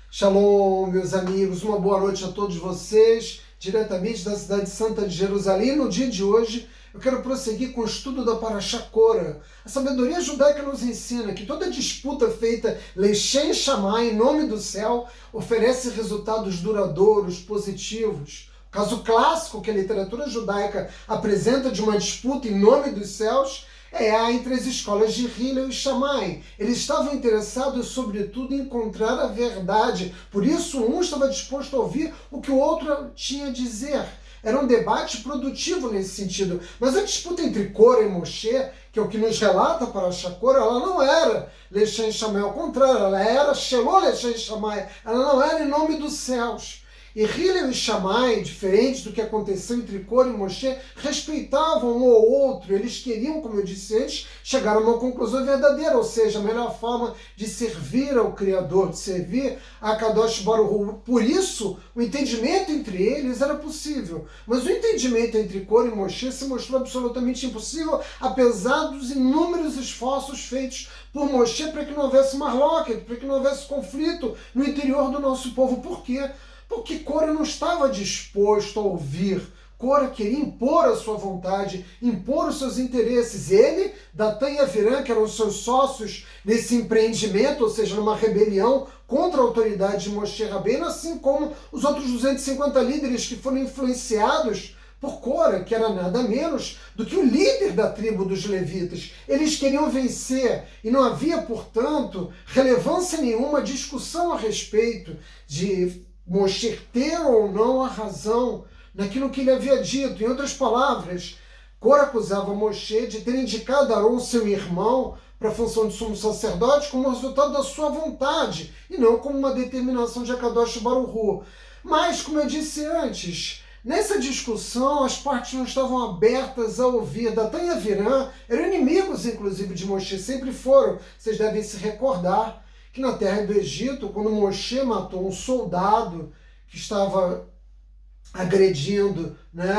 Shalom, meus amigos, uma boa noite a todos vocês, diretamente da cidade santa de Jerusalém. No dia de hoje, eu quero prosseguir com o estudo da Parashá Korah. A sabedoria judaica nos ensina que toda disputa feita Leishem Shammai, em nome do céu, oferece resultados duradouros, positivos. O caso clássico que a literatura judaica apresenta de uma disputa em nome dos céus é a entre as escolas de Hillel e Shammai. Eles estavam interessados, sobretudo, em encontrar a verdade. Por isso, um estava disposto a ouvir o que o outro tinha a dizer. Era um debate produtivo nesse sentido. Mas a disputa entre Korah e Moshe, que é o que nos relata para a Korah, ela não era Leishem Shammai, ao contrário, ela era Sheló Leishem Shammai, ela não era em nome dos céus. E Hillel e Shammai, diferente do que aconteceu entre Korah e Moshe, respeitavam um ao outro. Eles queriam, como eu disse antes, chegar a uma conclusão verdadeira, ou seja, a melhor forma de servir ao Criador, de servir a Kadosh Baruch Hu. Por isso, o entendimento entre eles era possível. Mas o entendimento entre Korah e Moshe se mostrou absolutamente impossível, apesar dos inúmeros esforços feitos por Moshe para que não houvesse marloquet, para que não houvesse conflito no interior do nosso povo. Por quê? Porque Korah não estava disposto a ouvir. Korah queria impor a sua vontade, impor os seus interesses. Ele, Datan e Aviram, que eram seus sócios nesse empreendimento, ou seja, numa rebelião contra a autoridade de Moshe Rabbeinu, assim como os outros 250 líderes que foram influenciados por Korah, que era nada menos do que o líder da tribo dos levitas. Eles queriam vencer e não havia, portanto, relevância nenhuma, discussão a respeito de Moshe ter ou não a razão naquilo que ele havia dito. Em outras palavras, Korah acusava Moshe de ter indicado Aron, seu irmão, para a função de sumo sacerdote como resultado da sua vontade e não como uma determinação de Akadosh Baruch Hu. Mas, como eu disse antes, nessa discussão as partes não estavam abertas a ouvir. Datan e Aviram eram inimigos, inclusive, de Moshe, sempre foram. Vocês devem se recordar que na terra do Egito, quando Moshe matou um soldado que estava agredindo,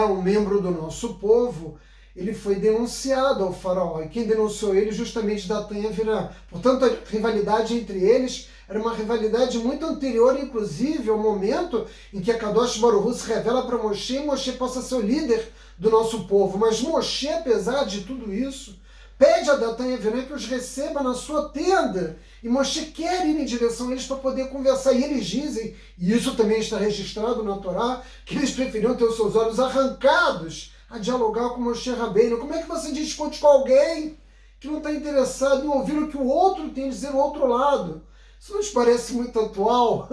um membro do nosso povo, ele foi denunciado ao faraó. E quem denunciou ele? Justamente Datan e Aviram. Portanto, a rivalidade entre eles era uma rivalidade muito anterior, inclusive, ao momento em que a Kadosh Baruch Hu se revela para Moshe e Moshe passa a ser o líder do nosso povo. Mas Moshe, apesar de tudo isso, pede a Datan e Aviram que os receba na sua tenda. E Moshe quer ir em direção a eles para poder conversar. E eles dizem, e isso também está registrado na Torá, que eles preferiam ter os seus olhos arrancados a dialogar com Moshe Rabbeinu. Como é que você discute com alguém que não está interessado em ouvir o que o outro tem a dizer do outro lado? Isso não te parece muito atual?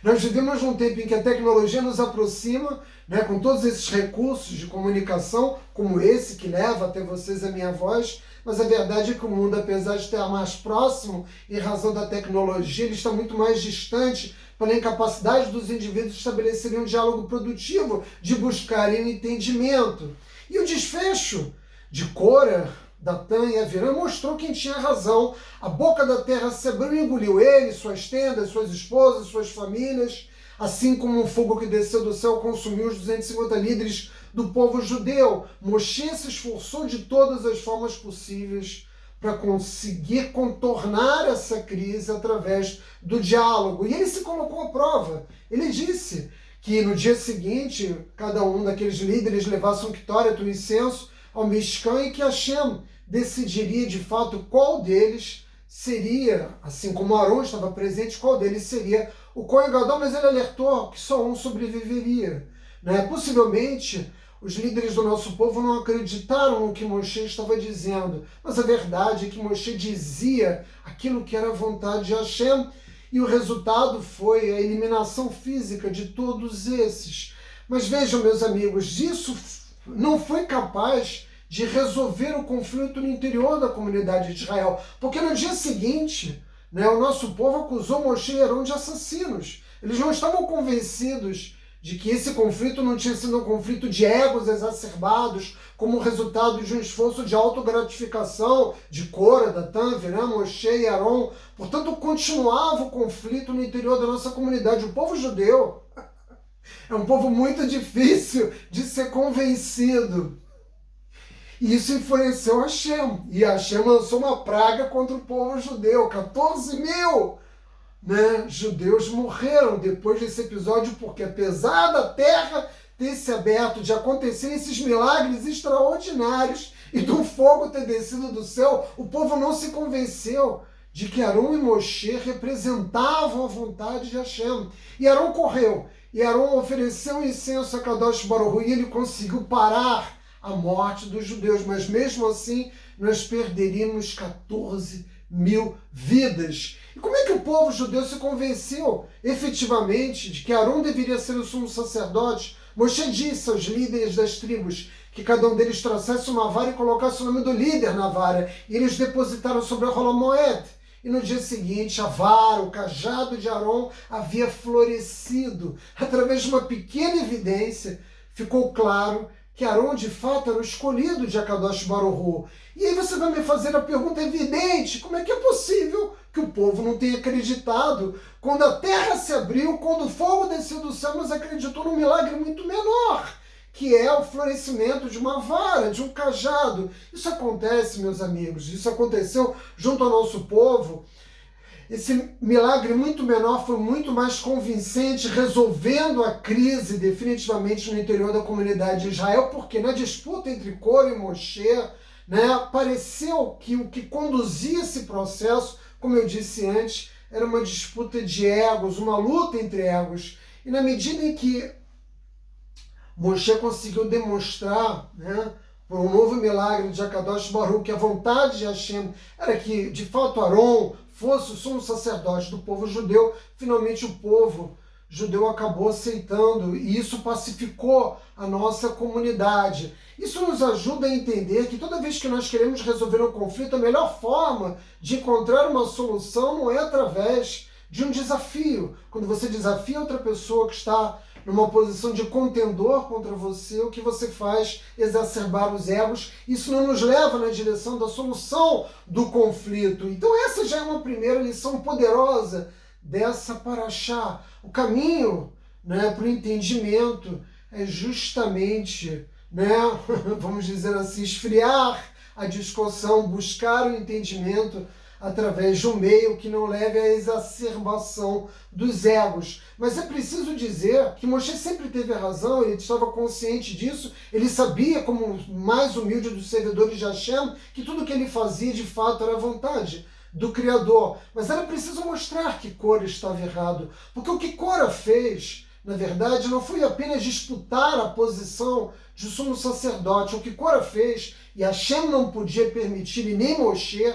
Nós vivemos num tempo em que a tecnologia nos aproxima, com todos esses recursos de comunicação, como esse que leva até vocês a minha voz, mas a verdade é que o mundo, apesar de estar mais próximo em razão da tecnologia, ele está muito mais distante pela incapacidade dos indivíduos de estabelecerem um diálogo produtivo, de buscarem entendimento. E o desfecho de Korah, Datan e Aviram mostrou quem tinha razão. A boca da terra se abriu e engoliu ele, suas tendas, suas esposas, suas famílias, assim como um fogo que desceu do céu consumiu os 250 líderes do povo judeu. Moshe se esforçou de todas as formas possíveis para conseguir contornar essa crise através do diálogo. E ele se colocou à prova. Ele disse que no dia seguinte, cada um daqueles líderes levasse um quitóret, um incenso, ao Mishkan, e que Hashem decidiria de fato qual deles seria, assim como Aron estava presente, qual deles seria o Kohen Gadol, mas ele alertou que só um sobreviveria. Possivelmente, os líderes do nosso povo não acreditaram no que Moshe estava dizendo, mas a verdade é que Moshe dizia aquilo que era a vontade de Hashem, e o resultado foi a eliminação física de todos esses. Mas vejam, meus amigos, isso não foi capaz de resolver o conflito no interior da comunidade de Israel, porque no dia seguinte, o nosso povo acusou Moshe e Aron de assassinos. Eles não estavam convencidos de que esse conflito não tinha sido um conflito de egos exacerbados, como resultado de um esforço de autogratificação de Korah, Datan, Aviram, Moshe e Aron. Portanto, continuava o conflito no interior da nossa comunidade. O povo judeu é um povo muito difícil de ser convencido. E isso influenciou Hashem. E Hashem lançou uma praga contra o povo judeu. 14 mil né, judeus morreram depois desse episódio, porque apesar da terra ter se aberto, de acontecer esses milagres extraordinários e do fogo ter descido do céu, o povo não se convenceu de que Arão e Moshe representavam a vontade de Hashem. E Arão correu, e Arão ofereceu incenso a Kadosh Baruch Hu, e ele conseguiu parar a morte dos judeus, mas mesmo assim nós perderíamos 14.000 vidas. E como é que o povo judeu se convenceu efetivamente de que Arão deveria ser o sumo sacerdote? Moshe disse aos líderes das tribos que cada um deles trouxesse uma vara e colocasse o nome do líder na vara, e eles depositaram sobre a Rola Moed. E no dia seguinte, a vara, o cajado de Arão havia florescido. Através de uma pequena evidência, ficou claro que Arão de fato era o escolhido de Akadosh Baruch Hu. E aí você vai me fazer a pergunta evidente: como é que é possível que o povo não tenha acreditado? Quando a terra se abriu, quando o fogo desceu do céu, mas acreditou num milagre muito menor, que é o florescimento de uma vara, de um cajado. Isso acontece, meus amigos, isso aconteceu junto ao nosso povo. Esse milagre muito menor foi muito mais convincente, resolvendo a crise definitivamente no interior da comunidade de Israel, porque na disputa entre Coro e Moshe, né, pareceu que o que conduzia esse processo, como eu disse antes, era uma disputa de egos, uma luta entre egos. E na medida em que Moshe conseguiu demonstrar, né, por um novo milagre de Akadosh Baruch, que a vontade de Hashem era que, de fato, Arão fosse o sumo sacerdote do povo judeu, finalmente o povo judeu acabou aceitando, e isso pacificou a nossa comunidade. Isso nos ajuda a entender que toda vez que nós queremos resolver um conflito, a melhor forma de encontrar uma solução não é através de um desafio. Quando você desafia outra pessoa que está numa posição de contendor contra você, o que você faz? Exacerbar os egos. Isso não nos leva na direção da solução do conflito. Então essa já é uma primeira lição poderosa dessa paraxá. O caminho, né, para o entendimento é justamente, né, vamos dizer assim, esfriar a discussão, buscar o entendimento através de um meio que não leve à exacerbação dos egos. Mas é preciso dizer que Moshe sempre teve a razão, ele estava consciente disso, ele sabia, como mais humilde dos servidores de Hashem, que tudo que ele fazia de fato era a vontade do Criador. Mas era preciso mostrar que Cora estava errado, porque o que Cora fez, na verdade, não foi apenas disputar a posição de sumo sacerdote. O que Cora fez, e Hashem não podia permitir, e nem Moshe,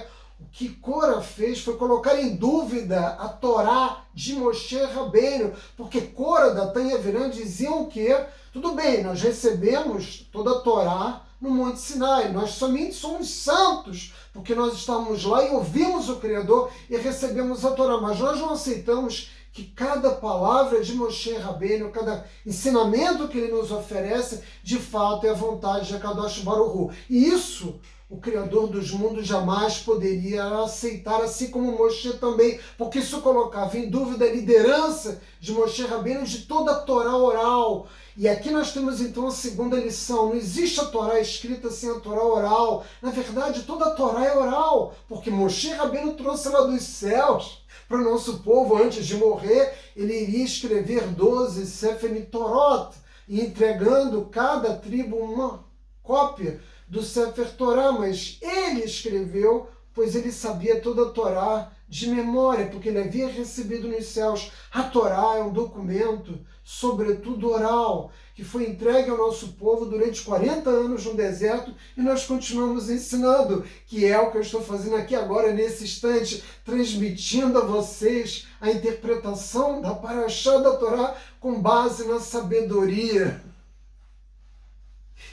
o que Cora fez foi colocar em dúvida a Torá de Moshe Rabbeinu, porque Cora, Datã e Aviram diziam que, tudo bem, nós recebemos toda a Torá no Monte Sinai, nós somente somos santos, porque nós estávamos lá e ouvimos o Criador e recebemos a Torá, mas nós não aceitamos que cada palavra de Moshe Rabbeinu, cada ensinamento que ele nos oferece, de fato é a vontade de Akadosh Baruch Hu. E isso o Criador dos mundos jamais poderia aceitar, assim como Moshe também, porque isso colocava em dúvida a liderança de Moshe Rabbeinu de toda a Torá oral. E aqui nós temos então a segunda lição: não existe a Torá escrita sem a Torá oral. Na verdade, toda a Torá é oral, porque Moshe Rabbeinu trouxe ela dos céus para o nosso povo. Antes de morrer, ele iria escrever 12 Sefer Torot, e entregando cada tribo uma cópia do Sefer Torá, mas ele escreveu, pois ele sabia toda a Torá de memória, porque ele havia recebido nos céus. A Torá é um documento, sobretudo oral, que foi entregue ao nosso povo durante 40 anos no deserto, e nós continuamos ensinando, que é o que eu estou fazendo aqui agora, nesse instante, transmitindo a vocês a interpretação da paraxá da Torá com base na sabedoria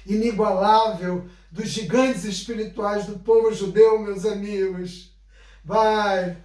inigualável dos gigantes espirituais do povo judeu, meus amigos. Vai!